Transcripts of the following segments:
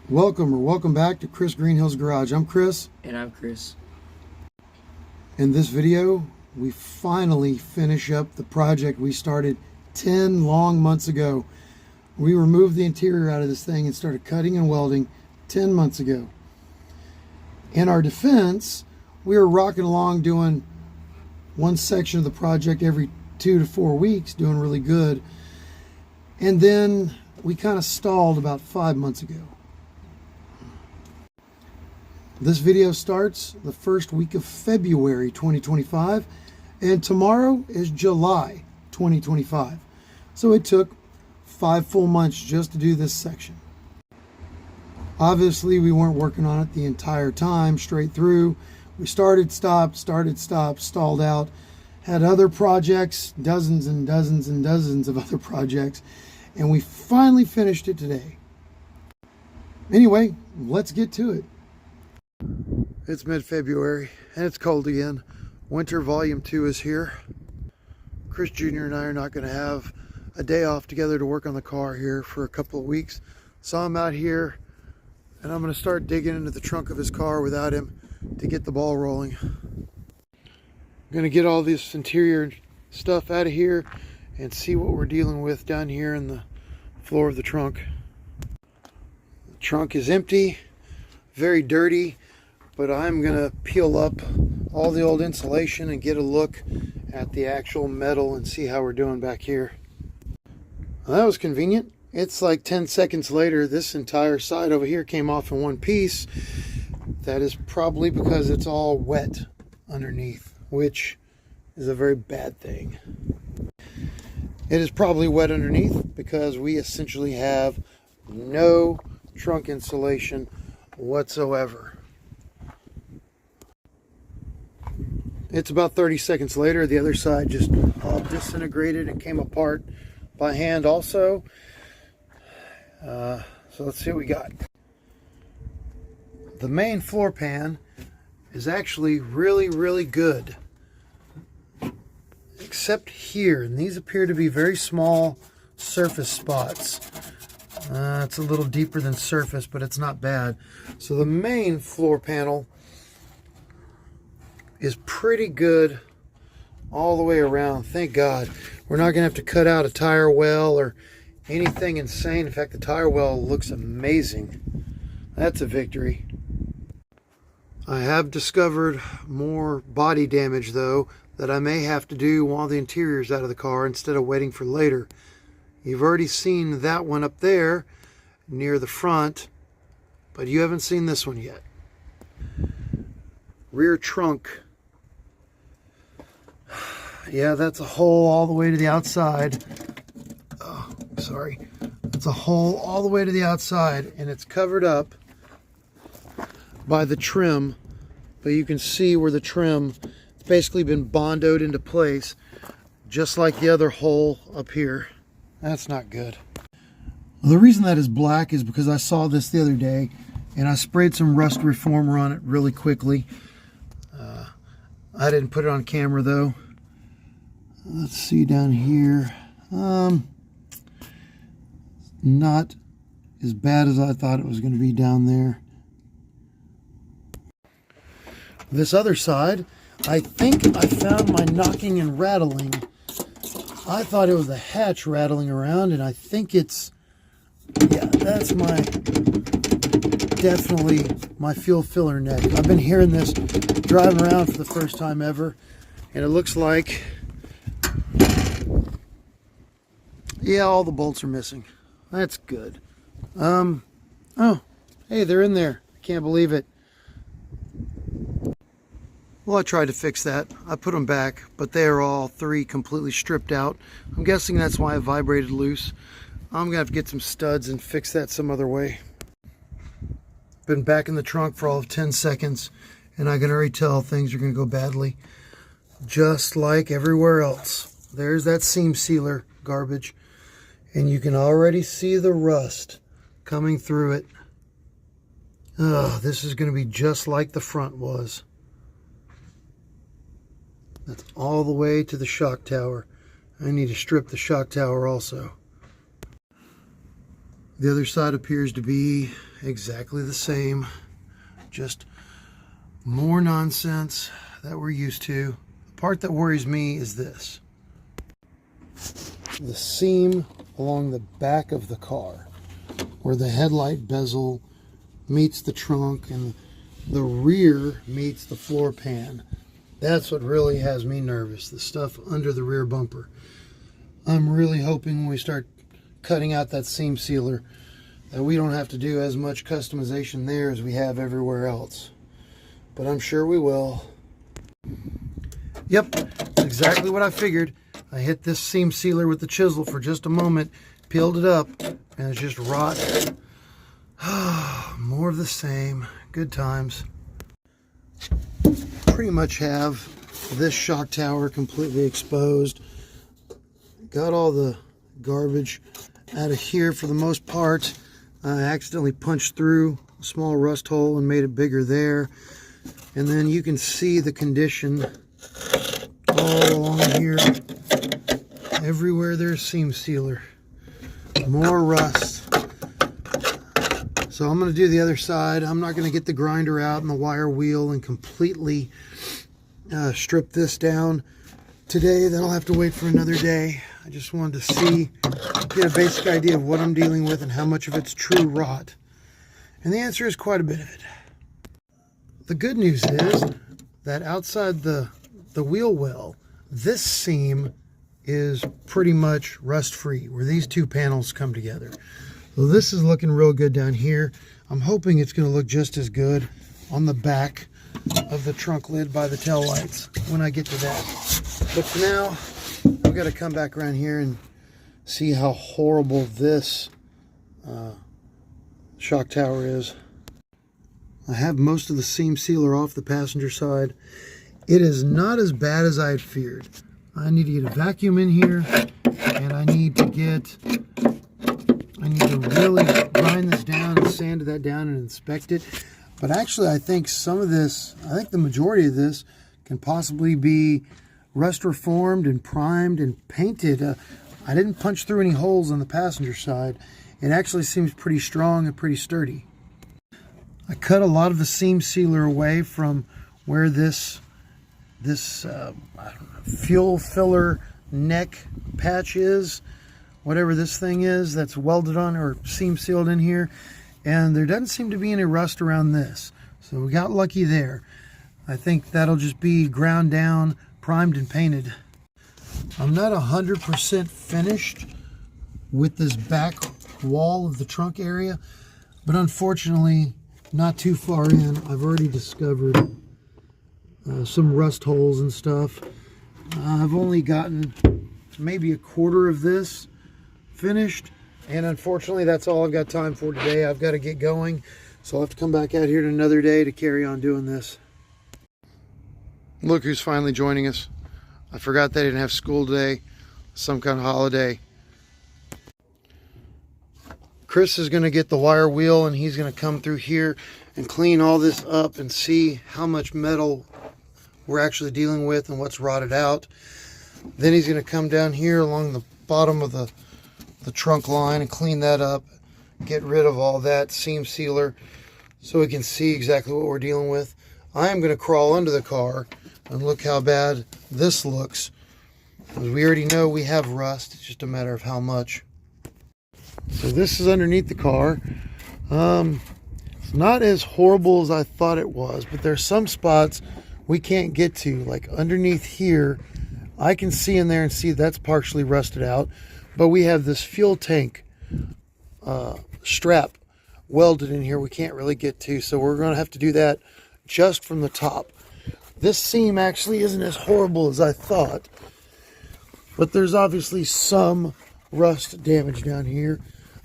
Welcome back to Chris Greenhill's Garage. I'm Chris. And I'm Chris. In this video, we finally finish up the project we started 10 long months ago. We removed the interior out of this thing and started cutting and welding 10 months ago. In our defense, we were rocking along doing one section of the project every 2 to 4 weeks, doing really good. And then we kind of stalled about 5 months ago. This video starts the first week of February 2025, and tomorrow is July 2025. So it took 5 full months just to do this section. Obviously, we weren't working on it the entire time straight through. We started, stopped, stalled out, had other projects, dozens and dozens and dozens of other projects, and we finally finished it today. Anyway, let's get to it. It's mid-February and it's cold again. Winter Volume 2 is here. Chris Jr. and I are not going to have a day off together to work on the car here for a couple of weeks. So I'm out here and I'm going to start digging into the trunk of his car without him to get the ball rolling. I'm going to get all this interior stuff out of here and see what we're dealing with down here in the floor of the trunk. The trunk is empty, very dirty. But I'm going to peel up all the old insulation and get a look at the actual metal and see how we're doing back here. Well, that was convenient. It's like 10 seconds later, this entire side over here came off in one piece. That is probably because it's all wet underneath, which is a very bad thing. It is probably wet underneath because we essentially have no trunk insulation whatsoever. It's about 30 seconds later, the other side just all disintegrated and came apart by hand also. So let's see what we got. The main floor pan is actually really good. Except here, and these appear to be very small surface spots. It's a little deeper than surface, but it's not bad. So the main floor panel is pretty good all the way around. Thank God. We're not going to have to cut out a tire well or anything insane. In fact, the tire well looks amazing. That's a victory. I have discovered more body damage, though, that I may have to do while the interior is out of the car instead of waiting for later. You've already seen that one up there near the front, but you haven't seen this one yet. Rear trunk. Yeah, that's a hole all the way to the outside. Oh, sorry. That's a hole all the way to the outside, and it's covered up by the trim. But you can see where the trim, it's basically been bondoed into place, just like the other hole up here. That's not good. Well, the reason that is black is because I saw this the other day, and I sprayed some rust reformer on it really quickly. I didn't put it on camera, though. Let's see down here. Not as bad as I thought it was going to be down there. This other side, I think I found my knocking and rattling. I thought it was the hatch rattling around, and I think it's, yeah, that's definitely my fuel filler neck. I've been hearing this driving around for the first time ever, and it looks like, yeah, all the bolts are missing. That's good. Oh, hey, they're in there. I can't believe it. Well, I tried to fix that. I put them back, but they are all three completely stripped out. I'm guessing that's why it vibrated loose. I'm gonna have to get some studs and fix that some other way. Been back in the trunk for all of 10 seconds, and I can already tell things are gonna go badly. Just like everywhere else. There's that seam sealer garbage, and you can already see the rust coming through it. Oh, this is going to be just like the front was. That's all the way to the shock tower. I need to strip the shock tower also. The other side appears to be exactly the same, just more nonsense that we're used to. The part that worries me is this: the seam along the back of the car, where the headlight bezel meets the trunk and the rear meets the floor pan. That's what really has me nervous, the stuff under the rear bumper. I'm really hoping when we start cutting out that seam sealer that we don't have to do as much customization there as we have everywhere else. But I'm sure we will. Yep, that's exactly what I figured. I hit this seam sealer with the chisel for just a moment, peeled it up, and it's just rot. More of the same. Good times. Pretty much have this shock tower completely exposed. Got all the garbage out of here for the most part. I accidentally punched through a small rust hole and made it bigger there. And then you can see the condition all along here. Everywhere there's seam sealer. More rust. So I'm going to do the other side. I'm not going to get the grinder out and the wire wheel and completely strip this down today. Then I'll have to wait for another day. I just wanted to see, get a basic idea of what I'm dealing with and how much of it's true rot. And the answer is quite a bit of it. The good news is that outside the wheel well, this seam is pretty much rust-free, where these two panels come together. So this is looking real good down here. I'm hoping it's going to look just as good on the back of the trunk lid by the tail lights when I get to that. But for now, I've got to come back around here and see how horrible this shock tower is. I have most of the seam sealer off the passenger side. It is not as bad as I had feared. I need to get a vacuum in here, and I need to really grind this down and sand that down and inspect it. But actually, I think some of this, I think the majority of this can possibly be rust reformed and primed and painted. I didn't punch through any holes on the passenger side. It actually seems pretty strong and pretty sturdy. I cut a lot of the seam sealer away from where this fuel filler neck patch is, whatever this thing is that's welded on or seam sealed in here, and there doesn't seem to be any rust around this, so we got lucky there. I think that'll just be ground down, primed and painted. I'm not 100% finished with this back wall of the trunk area, but unfortunately not too far in. I've already discovered some rust holes and stuff. I've only gotten maybe a quarter of this finished, and unfortunately that's all I've got time for today. I've got to get going, so I'll have to come back out here another day to carry on doing this. Look who's finally joining us. I forgot they didn't have school today, some kind of holiday. Chris is going to get the wire wheel, and he's going to come through here and clean all this up and see how much metal we're actually dealing with and what's rotted out. Then he's going to come down here along the bottom of the trunk line and clean that up, get rid of all that seam sealer so we can see exactly what we're dealing with. I am going to crawl under the car and look how bad this looks, because we already know we have rust. It's just a matter of how much. So this is underneath the car. It's not as horrible as I thought it was, but there's some spots we can't get to, like underneath here. I can see in there and see that's partially rusted out, but we have this fuel tank strap welded in here we can't really get to, so we're going to have to do that just from the top. This seam actually isn't as horrible as I thought, but there's obviously some rust damage down here.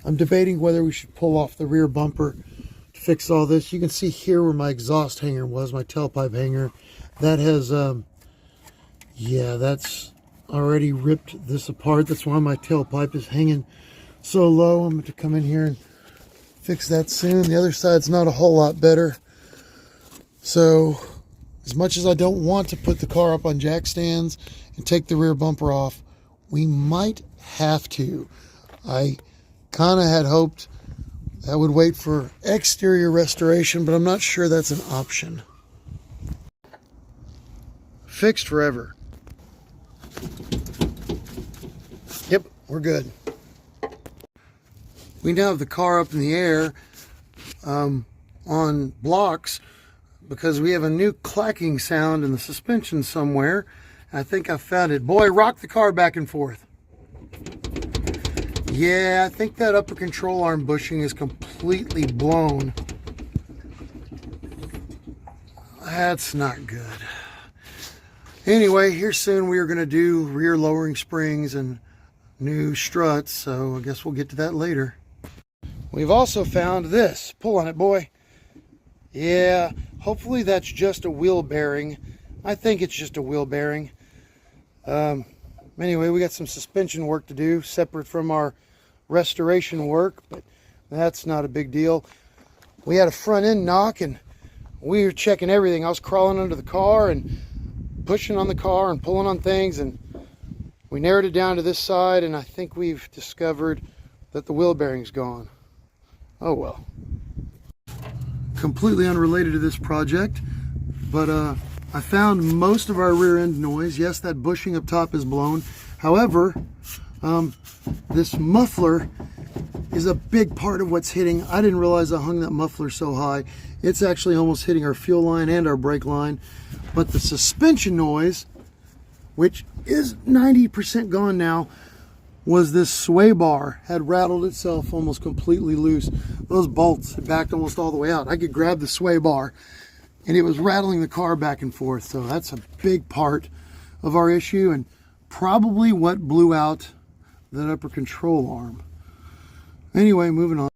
I'm debating whether we should pull off the rear bumper to fix all this. You can see here where my exhaust hanger was, my tailpipe hanger. That has, yeah, that's already ripped this apart. That's why my tailpipe is hanging so low. I'm going to come in here and fix that soon. The other side's not a whole lot better. So, as much as I don't want to put the car up on jack stands and take the rear bumper off, we might have to. I kind of had hoped That would wait for exterior restoration, but I'm not sure that's an option. Fixed forever. Yep, we're good. We now have the car up in the air on blocks because we have a new clacking sound in the suspension somewhere. I think I found it. Boy, rock the car back and forth. Yeah, I think that upper control arm bushing is completely blown. That's not good. Anyway, here soon we are going to do rear lowering springs and new struts, so I guess we'll get to that later. We've also found this. Pull on it, boy. Yeah, hopefully that's just a wheel bearing. I think it's just a wheel bearing. Anyway, we got some suspension work to do separate from our restoration work, but that's not a big deal. We had a front end knock and we were checking everything. I was crawling under the car and pushing on the car and pulling on things, and we narrowed it down to this side, and I think we've discovered that the wheel bearing's gone. Oh well. Completely unrelated to this project, but I found most of our rear end noise. Yes, that bushing up top is blown. However, this muffler is a big part of what's hitting. I didn't realize I hung that muffler so high. It's actually almost hitting our fuel line and our brake line. But the suspension noise, which is 90% gone now, was this sway bar had rattled itself almost completely loose. Those bolts had backed almost all the way out. I could grab the sway bar and it was rattling the car back and forth. So that's a big part of our issue and probably what blew out that upper control arm. Anyway, moving on.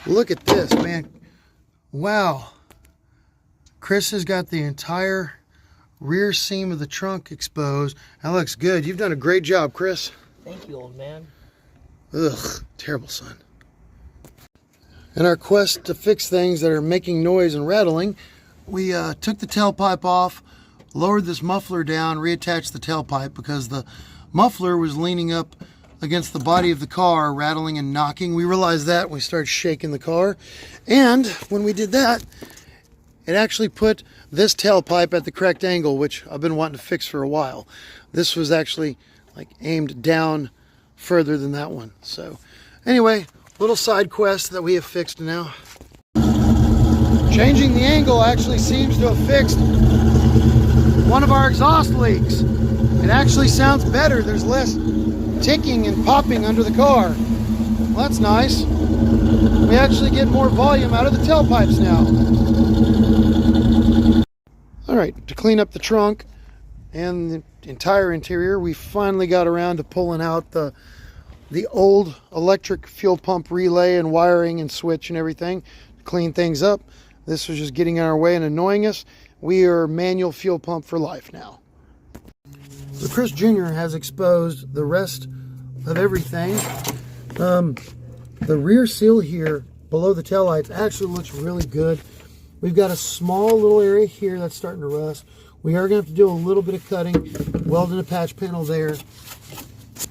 Look at this, man. Wow. Chris has got the entire rear seam of the trunk exposed. That looks good. You've done a great job, Chris. Thank you, old man. Ugh, terrible, son. In our quest to fix things that are making noise and rattling, we took the tailpipe off, lowered this muffler down, reattached the tailpipe because the muffler was leaning up against the body of the car, rattling and knocking. We realized that when we started shaking the car. And when we did that, it actually put this tailpipe at the correct angle, which I've been wanting to fix for a while. This was actually like aimed down further than that one. So anyway, little side quest that we have fixed now. Changing the angle actually seems to have fixed one of our exhaust leaks. It actually sounds better. There's less ticking and popping under the car. Well, that's nice. We actually get more volume out of the tailpipes now. All right, to clean up the trunk and the entire interior, we finally got around to pulling out the old electric fuel pump relay and wiring and switch and everything to clean things up. This was just getting in our way and annoying us. We are manual fuel pump for life now. So Chris Jr. has exposed the rest of everything. The rear seal here below the taillights actually looks really good. We've got a small little area here that's starting to rust. We are going to have to do a little bit of cutting, welding a patch panel there.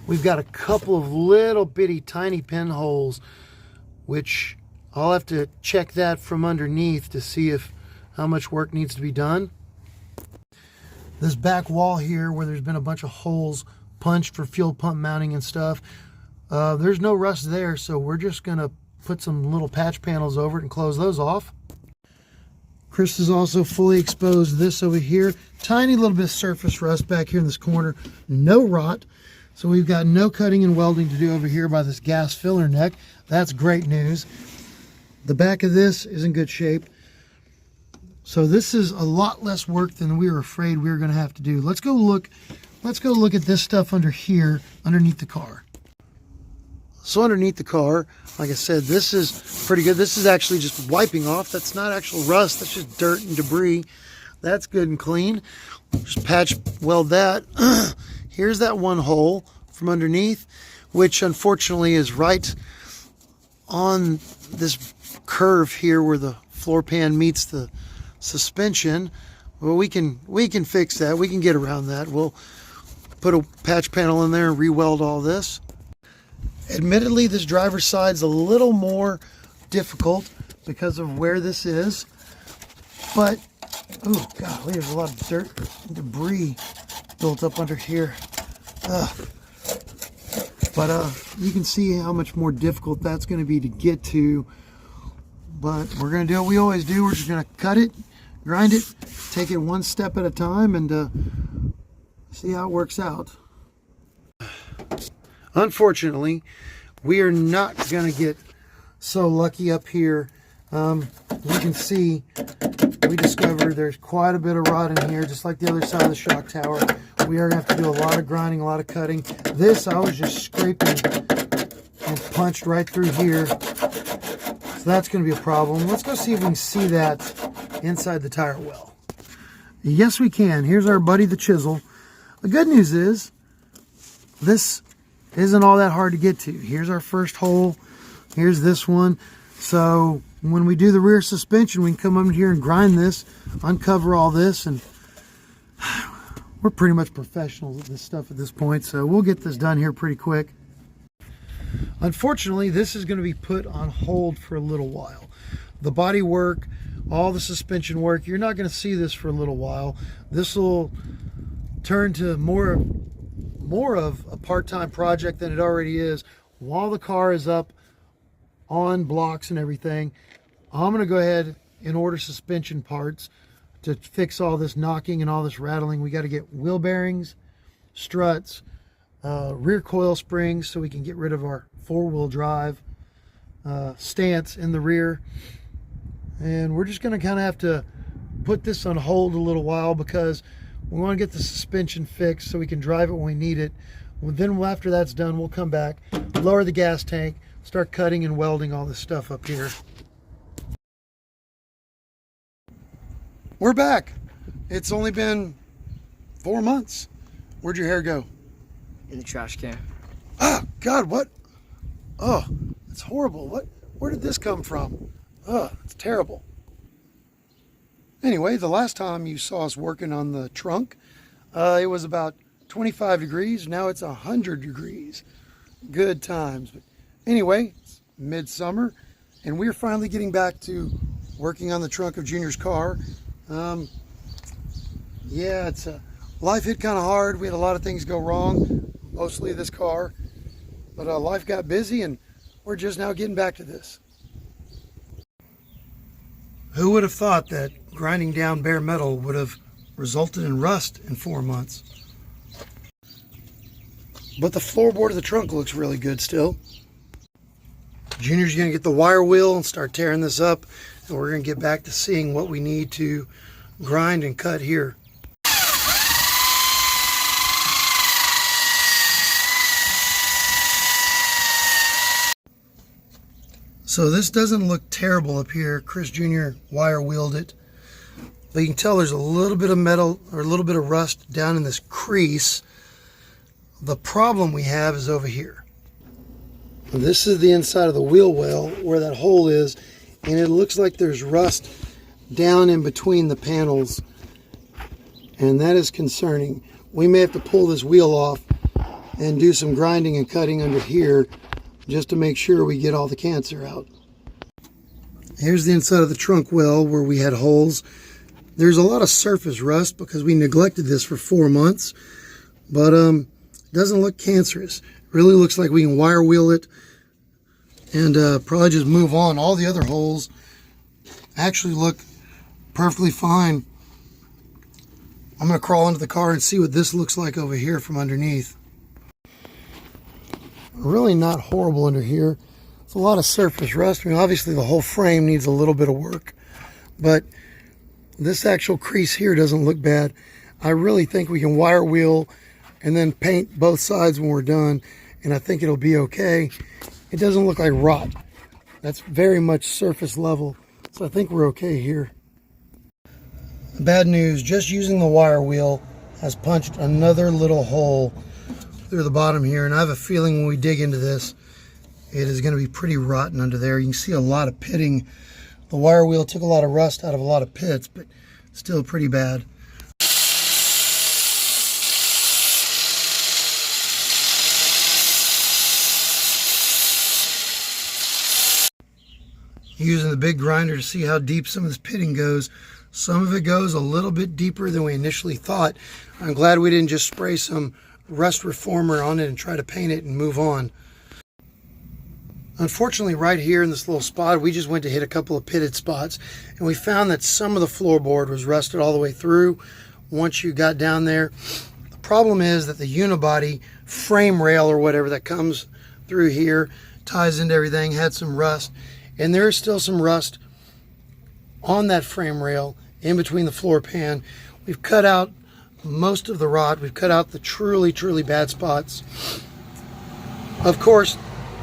We've got a couple of little bitty tiny pinholes, which I'll have to check that from underneath to see how much work needs to be done. This back wall here where there's been a bunch of holes punched for fuel pump mounting and stuff, there's no rust there, so we're just going to put some little patch panels over it and close those off. Chris has also fully exposed this over here. Tiny little bit of surface rust back here in this corner. No rot. So we've got no cutting and welding to do over here by this gas filler neck. That's great news. The back of this is in good shape. So this is a lot less work than we were afraid we were going to have to do. Let's go look at this stuff under here, underneath the car. So underneath the car, like I said, this is pretty good. This is actually just wiping off. That's not actual rust. That's just dirt and debris. That's good and clean. Just patch weld that. Here's that one hole from underneath, which unfortunately is right on this curve here where the floor pan meets the suspension. Well, we can fix that. We can get around that. We'll put a patch panel in there and re-weld all this. Admittedly, this driver's side's a little more difficult because of where this is. But, oh golly, there's a lot of dirt and debris built up under here. But you can see how much more difficult that's going to be to get to. But we're going to do what we always do. We're just going to cut it, grind it, take it one step at a time, and see how it works out. Unfortunately, we are not going to get so lucky up here. You can see we discovered there's quite a bit of rot in here, just like the other side of the shock tower. We are going to have to do a lot of grinding, a lot of cutting. This, I was just scraping and punched right through here. So that's going to be a problem. Let's go see if we can see that inside the tire well. Yes, we can. Here's our buddy, the chisel. The good news is this isn't all that hard to get to. Here's our first hole. Here's this one. So when we do the rear suspension, we can come up here and grind this, uncover all this, and we're pretty much professionals at this stuff at this point, so we'll get this done here pretty quick. Unfortunately, this is going to be put on hold for a little while. The body work, all the suspension work, you're not going to see this for a little while. This will turn to more of a part-time project than it already is. While the car is up on blocks and everything, I'm going to go ahead and order suspension parts to fix all this knocking and all this rattling. We got to get wheel bearings, struts, rear coil springs so we can get rid of our four-wheel drive stance in the rear. And we're just going to kind of have to put this on hold a little while because we want to get the suspension fixed so we can drive it when we need it. Then after that's done, we'll come back, lower the gas tank, start cutting and welding all this stuff up here. We're back. It's only been 4 months. Where'd your hair go? In the trash can. Oh, God, what? Oh, it's horrible. Where did this come from? Oh, it's terrible. Anyway, the last time you saw us working on the trunk, it was about 25 degrees. Now it's 100 degrees. Good times. But anyway, it's midsummer, and we're finally getting back to working on the trunk of Junior's car. Yeah, life hit kind of hard. We had a lot of things go wrong, mostly this car. But life got busy, and we're just now getting back to this. Who would have thought that grinding down bare metal would have resulted in rust in 4 months? But the floorboard of the trunk looks really good still. Junior's going to get the wire wheel and start tearing this up, and we're going to get back to seeing what we need to grind and cut here. So this doesn't look terrible up here. Chris Jr. wire wheeled it. But you can tell there's a little bit of metal or a little bit of rust down in this crease. The problem we have is over here. This is the inside of the wheel well where that hole is, and it looks like there's rust down in between the panels, and that is concerning. We may have to pull this wheel off and do some grinding and cutting under here just to make sure we get all the cancer out. Here's the inside of the trunk well where we had holes. There's a lot of surface rust because we neglected this for 4 months, but it doesn't look cancerous. It really looks like we can wire wheel it and probably just move on. All the other holes actually look perfectly fine. I'm going to crawl into the car and see what this looks like over here from underneath. Really not horrible under here. It's a lot of surface rust. I mean, obviously the whole frame needs a little bit of work, but this actual crease here doesn't look bad. I really think we can wire wheel and then paint both sides when we're done, and I think it'll be okay. It doesn't look like rot. That's very much surface level, so I think we're okay here. Bad news, just using the wire wheel has punched another little hole through the bottom here, and I have a feeling when we dig into this, it is going to be pretty rotten under there. You can see a lot of pitting. The wire wheel took a lot of rust out of a lot of pits, but still pretty bad. using the big grinder to see how deep some of this pitting goes. Some of it goes a little bit deeper than we initially thought. I'm glad we didn't just spray some rust reformer on it and try to paint it and move on. Unfortunately, right here in this little spot, we just went to hit a couple of pitted spots, and we found that some of the floorboard was rusted all the way through once you got down there. The problem is that the unibody frame rail or whatever that comes through here, ties into everything, had some rust, and there is still some rust on that frame rail in between the floor pan. We've cut out most of the rot. We've cut out the truly bad spots. Of course,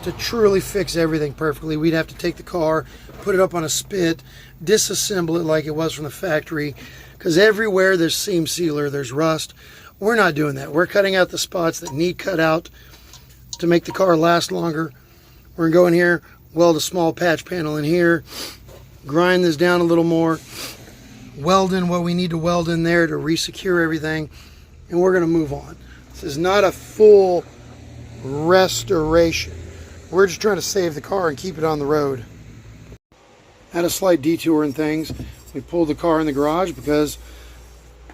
to truly fix everything perfectly, we'd have to take the car, put it up on a spit, disassemble it like it was from the factory, because everywhere there's seam sealer, there's rust. We're not doing that. We're cutting out the spots that need cut out to make the car last longer. We're going to go in here, weld a small patch panel in here, grind this down a little more, weld in what we need to weld in there to re-secure everything, and we're going to move on. This is not a full restoration. We're just trying to save the car and keep it on the road. Had a slight detour in things. We pulled the car in the garage because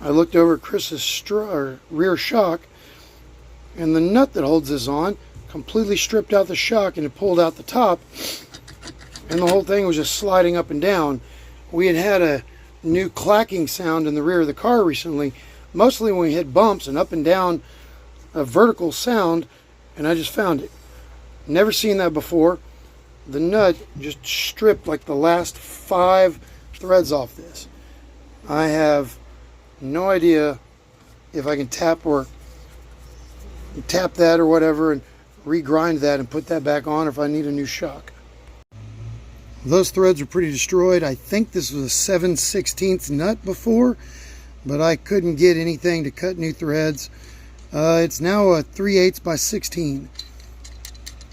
I looked over at Chris's rear shock, and the nut that holds this on completely stripped out the shock and it pulled out the top, and the whole thing was just sliding up and down. We had a new clacking sound in the rear of the car recently, mostly when we hit bumps and up and down, a vertical sound, and I just found it. Never seen that before. The nut just stripped like the last 5 threads off this. I have no idea if I can tap that or whatever and regrind that and put that back on, or if I need a new shock. Those threads are pretty destroyed. I think this was a 7/16 nut before, but I couldn't get anything to cut new threads. It's now a 3/8 by 16,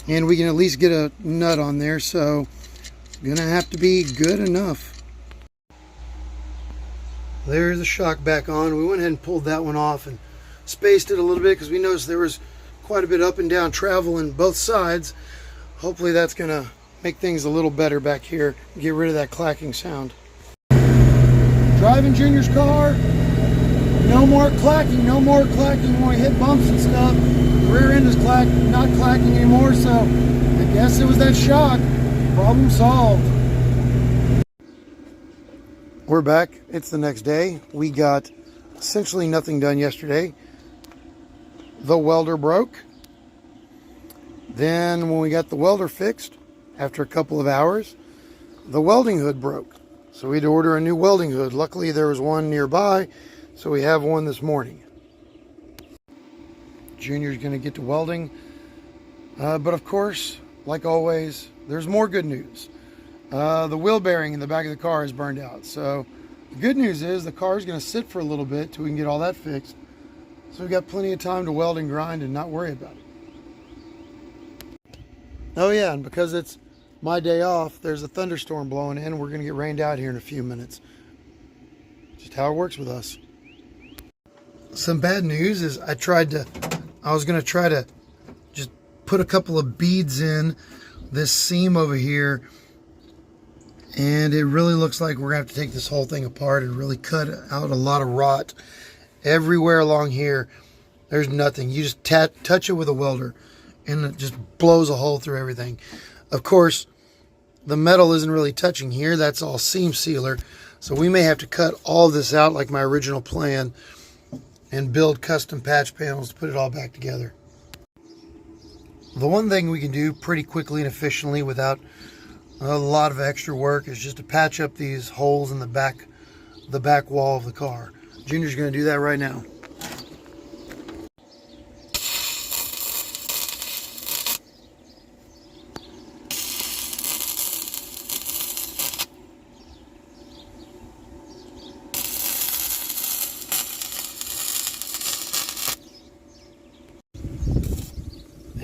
and we can at least get a nut on there, so it's gonna have to be good enough. There's the shock back on. We went ahead and pulled that one off and spaced it a little bit because we noticed there was quite a bit up and down travel in both sides. Hopefully that's gonna make things a little better back here, get rid of that clacking sound. Driving Junior's car, no more clacking, no more clacking when we hit bumps and stuff. The rear end is not clacking anymore, so I guess it was that shock. Problem solved. We're back. It's the next day. We got essentially nothing done yesterday. The welder broke. Then when we got the welder fixed, after a couple of hours, the welding hood broke. So we had to order a new welding hood. Luckily there was one nearby, so we have one this morning. Junior's going to get to welding. But of course, like always, there's more good news. The wheel bearing in the back of the car is burned out. So the good news is the car is going to sit for a little bit till we can get all that fixed. So we've got plenty of time to weld and grind and not worry about it. Oh yeah, and because it's my day off, there's a thunderstorm blowing in. We're going to get rained out here in a few minutes. Just how it works with us. Some bad news is I was going to try to just put a couple of beads in this seam over here, and it really looks like we're going to have to take this whole thing apart and really cut out a lot of rot everywhere along here. There's nothing. You just touch it with a welder and it just blows a hole through everything. Of course, the metal isn't really touching here. That's all seam sealer. So we may have to cut all this out like my original plan and build custom patch panels to put it all back together. The one thing we can do pretty quickly and efficiently without a lot of extra work is just to patch up these holes in the back wall of the car. Junior's going to do that right now.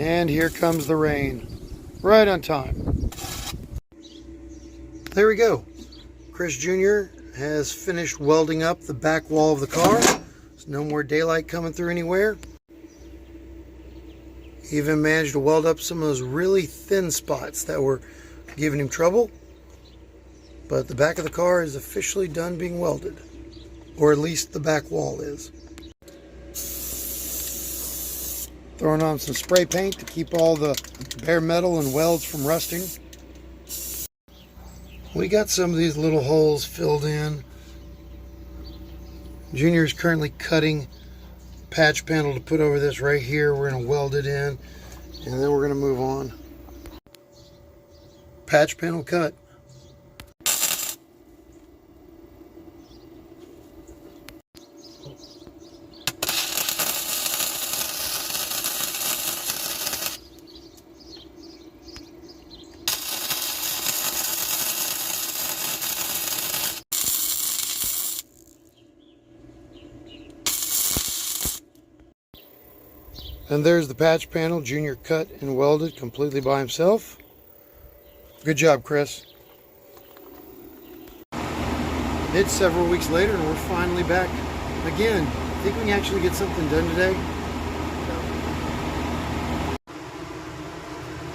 And here comes the rain, right on time. There we go. Chris Jr. has finished welding up the back wall of the car. There's no more daylight coming through anywhere. Even managed to weld up some of those really thin spots that were giving him trouble. But the back of the car is officially done being welded, or at least the back wall is. Throwing on some spray paint to keep all the bare metal and welds from rusting. We got some of these little holes filled in. Junior is currently cutting patch panel to put over this right here. We're going to weld it in, and then we're going to move on. Patch panel cut. And there's the patch panel Junior cut and welded completely by himself. Good job, Chris. It's several weeks later and we're finally back again. Think we can actually get something done today?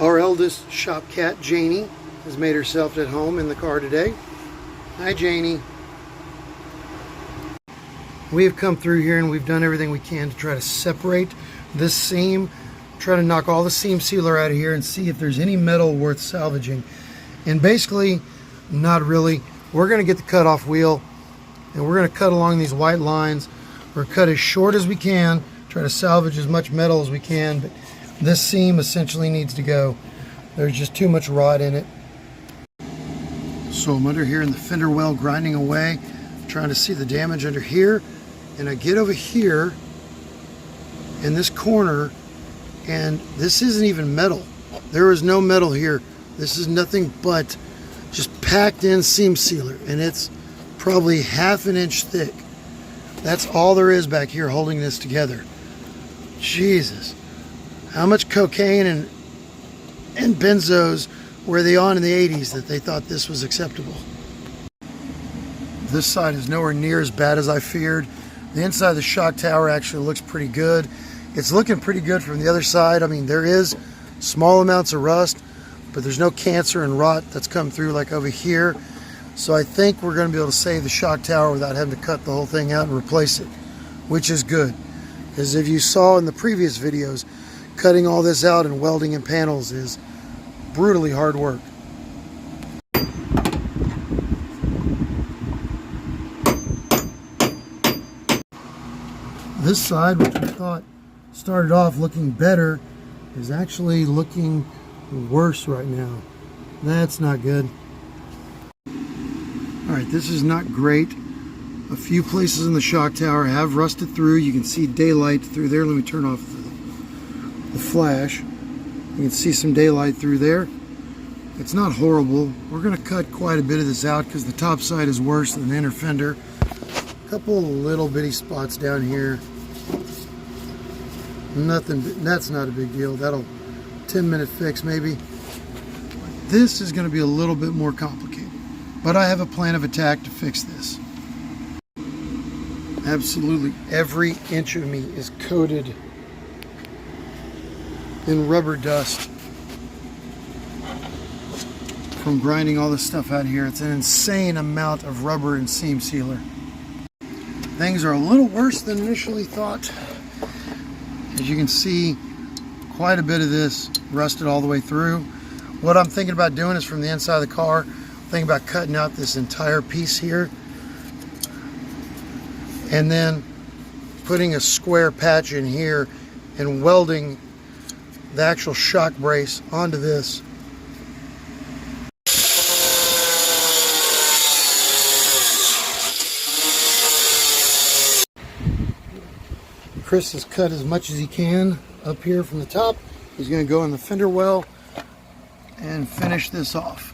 Our eldest shop cat, Janie, has made herself at home in the car today. Hi, Janie. We have come through here and we've done everything we can to try to separate this seam, try to knock all the seam sealer out of here and see if there's any metal worth salvaging. And basically, not really. We're going to get the cutoff wheel and we're going to cut along these white lines. We're cut as short as we can, try to salvage as much metal as we can, but this seam essentially needs to go. There's just too much rot in it. So I'm under here in the fender well grinding away, trying to see the damage under here, and I get over here in this corner, and this isn't even metal. There is no metal here. This is nothing but just packed in seam sealer, and it's probably ½ an inch thick. That's all there is back here holding this together. Jesus, how much cocaine and benzos were they on in the 80s that they thought this was acceptable? This side is nowhere near as bad as I feared. The inside of the shock tower actually looks pretty good. It's looking pretty good from the other side. I mean, there is small amounts of rust, but there's no cancer and rot that's come through like over here. So I think we're going to be able to save the shock tower without having to cut the whole thing out and replace it, which is good. Because if you saw in the previous videos, cutting all this out and welding in panels is brutally hard work. This side, which I thought started off looking better, is actually looking worse right now. That's not good. Alright, this is not great. A few places in the shock tower have rusted through. You can see daylight through there. Let me turn off the flash. You can see some daylight through there. It's not horrible. We're going to cut quite a bit of this out because the top side is worse than the inner fender. A couple little bitty spots down here. Nothing, that's not a big deal. That'll 10-minute fix maybe. This is going to be a little bit more complicated, but I have a plan of attack to fix this. Absolutely every inch of me is coated in rubber dust from grinding all this stuff out here. It's an insane amount of rubber and seam sealer. Things are a little worse than initially thought. As you can see, quite a bit of this rusted all the way through. What I'm thinking about doing is from the inside of the car, thinking about cutting out this entire piece here and then putting a square patch in here and welding the actual shock brace onto this. Chris has cut as much as he can up here from the top. He's going to go in the fender well and finish this off.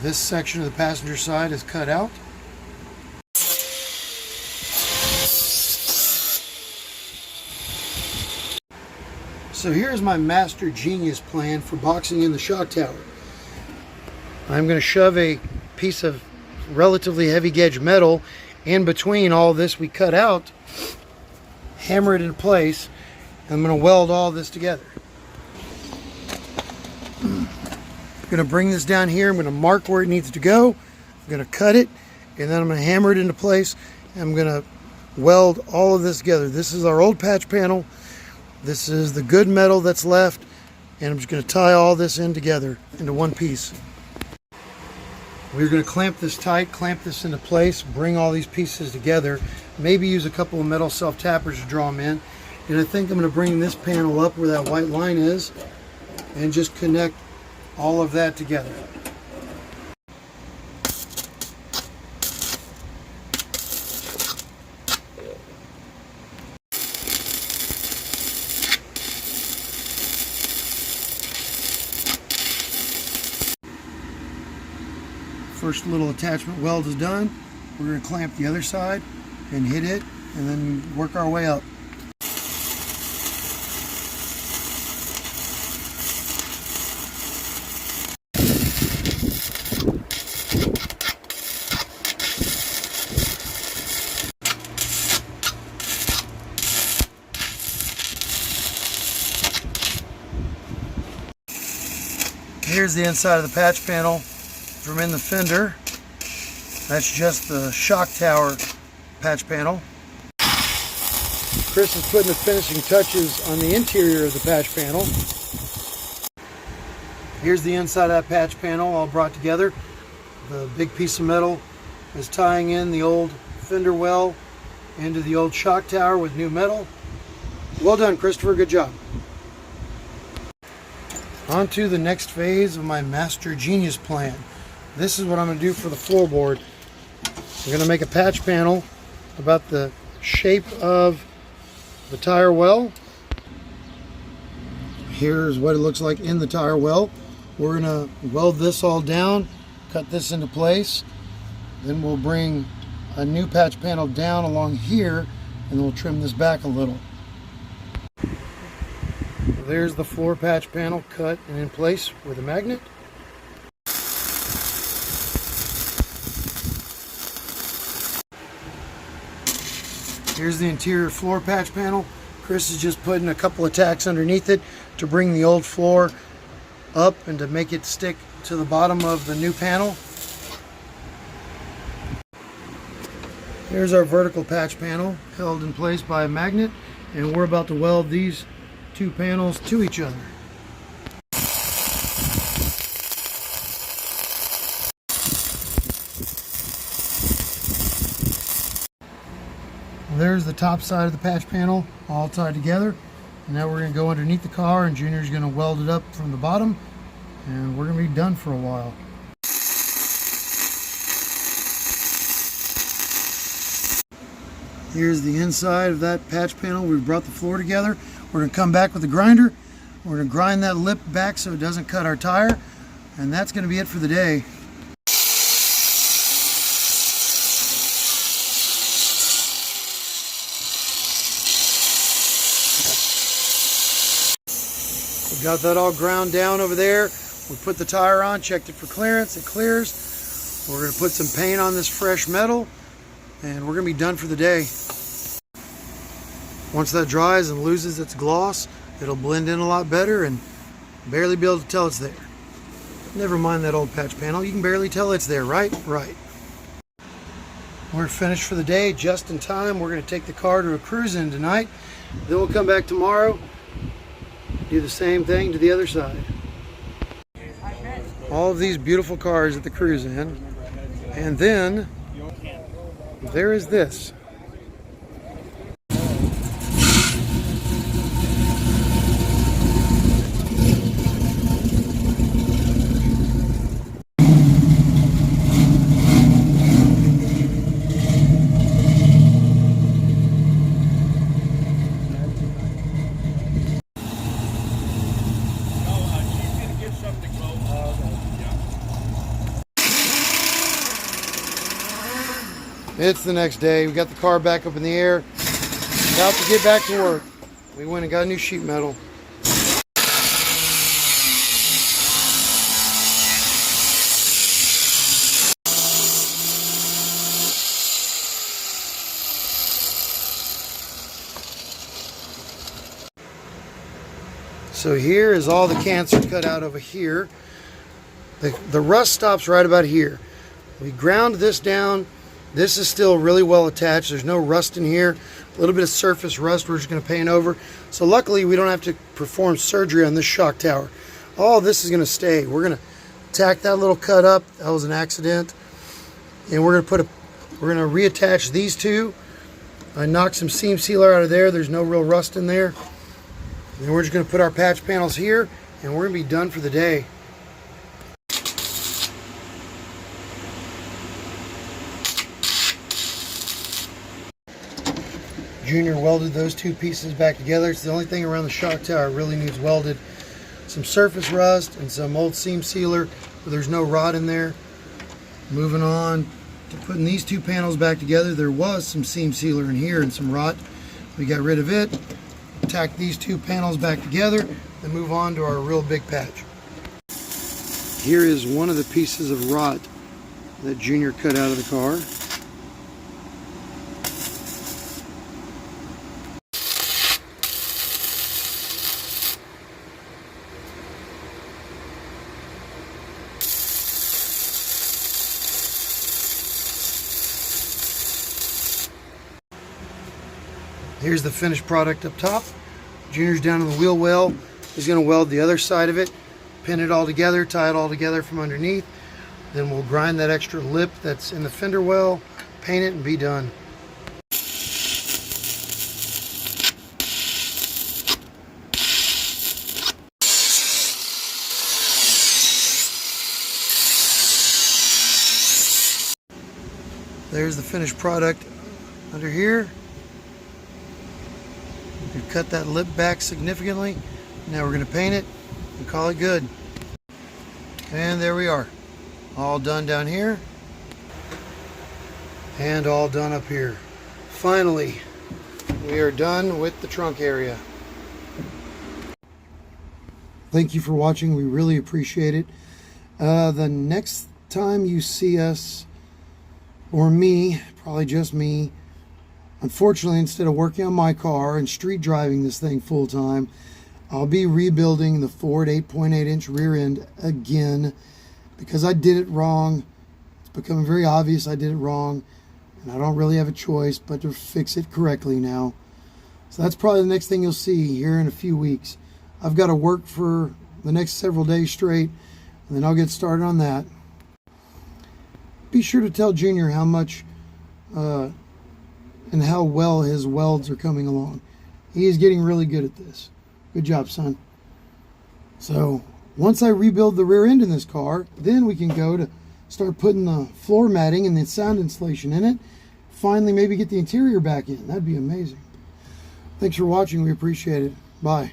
This section of the passenger side is cut out. So here's my master genius plan for boxing in the shock tower. I'm going to shove a piece of relatively heavy gauge metal in between all this we cut out, hammer it in place, and I'm going to weld all this together. I'm going to bring this down here. I'm going to mark where it needs to go. I'm going to cut it, and then I'm going to hammer it into place. And I'm going to weld all of this together. This is our old patch panel. This is the good metal that's left, and I'm just going to tie all this in together into one piece. We're going to clamp this tight, clamp this into place, bring all these pieces together, maybe use a couple of metal self-tappers to draw them in. And I think I'm going to bring this panel up where that white line is and just connect all of that together. First little attachment weld is done. We're going to clamp the other side and hit it and then work our way up. Here's the inside of the patch panel from in the fender. That's just the shock tower patch panel. Chris is putting the finishing touches on the interior of the patch panel. Here's the inside of that patch panel all brought together. The big piece of metal is tying in the old fender well into the old shock tower with new metal. Well done, Christopher, good job. On to the next phase of my Master Genius plan. This is what I'm going to do for the floorboard. I'm going to make a patch panel about the shape of the tire well. Here's what it looks like in the tire well. We're going to weld this all down, cut this into place. Then we'll bring a new patch panel down along here, and we'll trim this back a little. There's the floor patch panel cut and in place with a magnet. Here's the interior floor patch panel. Chris is just putting a couple of tacks underneath it to bring the old floor up and to make it stick to the bottom of the new panel. Here's our vertical patch panel held in place by a magnet, and we're about to weld these two panels to each other. There's the top side of the patch panel all tied together, and now we're going to go underneath the car, and Junior's going to weld it up from the bottom, and we're going to be done for a while. Here's the inside of that patch panel. We've brought the floor together. We're going to come back with the grinder. We're going to grind that lip back so it doesn't cut our tire, and that's going to be it for the day. We got that all ground down over there. We put the tire on, checked it for clearance, it clears. We're going to put some paint on this fresh metal, and we're going to be done for the day. Once that dries and loses its gloss, it'll blend in a lot better and barely be able to tell it's there. Never mind that old patch panel, you can barely tell it's there, right? Right. We're finished for the day, just in time. We're going to take the car to a cruise-in tonight. Then we'll come back tomorrow, do the same thing to the other side. All of these beautiful cars at the cruise-in. And then there is this. It's the next day. We got the car back up in the air. About to get back to work. We went and got new sheet metal. So here is all the cancer cut out over here. The rust stops right about here. We ground this down. This is still really well attached. There's no rust in here. A little bit of surface rust we're just going to paint over. So luckily we don't have to perform surgery on this shock tower. All this is going to stay. We're going to tack that little cut up. That was an accident. And we're going to reattach these two. I knocked some seam sealer out of there. There's no real rust in there. And we're just going to put our patch panels here, and we're going to be done for the day. Junior welded those two pieces back together. It's the only thing around the shock tower really needs welded. Some surface rust and some old seam sealer, but there's no rot in there. Moving on to putting these two panels back together. There was some seam sealer in here and some rot. We got rid of it. Tack these two panels back together, then move on to our real big patch. Here is one of the pieces of rot that Junior cut out of the car. Here's the finished product up top. Junior's down in the wheel well. He's going to weld the other side of it, pin it all together, tie it all together from underneath. Then we'll grind that extra lip that's in the fender well, paint it, and be done. There's the finished product under here. We've cut that lip back significantly. Now we're going to paint it and call it good. And there we are. All done down here. And all done up here. Finally, we are done with the trunk area. Thank you for watching. We really appreciate it. The next time you see us, or me, probably just me, unfortunately, instead of working on my car and street driving this thing full time, I'll be rebuilding the Ford 8.8 inch rear end again because I did it wrong. It's becoming very obvious I did it wrong, and I don't really have a choice but to fix it correctly now. So that's probably the next thing you'll see here in a few weeks. I've got to work for the next several days straight, and then I'll get started on that. Be sure to tell Junior how much and how well his welds are coming along. He is getting really good at this. Good job, son. So once I rebuild the rear end in this car, then we can go to start putting the floor matting and the sound insulation in it. Finally, maybe get the interior back in. That'd be amazing. Thanks for watching. We appreciate it. Bye.